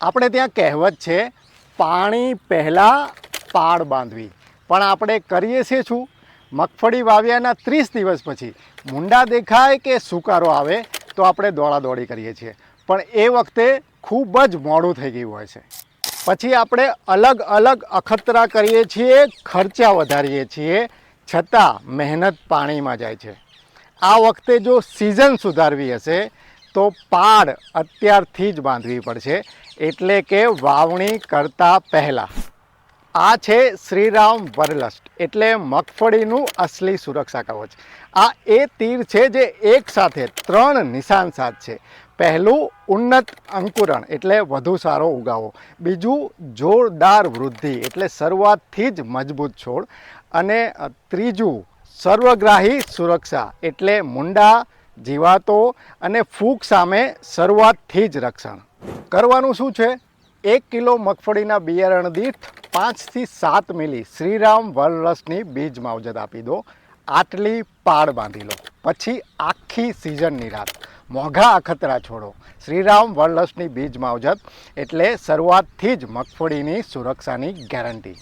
આપણે ત્યાં કહેવત છે, પાણી પહેલાં પાળ બાંધવી, પણ આપણે કરીએ છીએ શું? મગફળી વાવ્યાના 30 દિવસ પછી મુંડા દેખાય કે સુકારો આવે તો આપણે દોડાદોડી કરીએ છીએ, પણ એ વખતે ખૂબ જ મોડું થઈ ગયું હોય છે. પછી આપણે અલગ અલગ અખતરા કરીએ છીએ, ખર્ચા વધારીએ છીએ, છતાં મહેનત પાણીમાં જાય છે. આ વખતે જો સિઝન સુધારવી હશે તો પાળ અત્યારથી જ બાંધવી પડશે, એટલે કે વાવણી કરતાં પહેલાં. આ છે શ્રીરામ વરલસ્ટ, એટલે મગફળીનું અસલી સુરક્ષા કવચ. આ એ તીર છે જે એક સાથે 3 નિશાન સાધ છે. પહેલું ઉન્નત અંકુરણ, એટલે વધુ સારો ઉગાવો. બીજું જોરદાર વૃદ્ધિ, એટલે શરૂઆતથી જ મજબૂત છોડ. અને ત્રીજું સર્વગ્રાહી સુરક્ષા, એટલે મુંડા, જીવાતો અને ફૂગ સામે શરૂઆતથી જ રક્ષણ. કરવાનું શું છે? 1 કિલો મગફળીના બિયારણ દીઠ 5 થી 7 મિલી શ્રીરામ વરલસની બીજ માવજત આપી દો. આટલી પાળ બાંધી લો. પછી આખી સિઝનની રાત મોંઘા અખતરા છોડો. શ્રીરામ વરલસની બીજ માવજત એટલે શરૂઆતથી જ મગફળીની સુરક્ષાની ગેરંટી.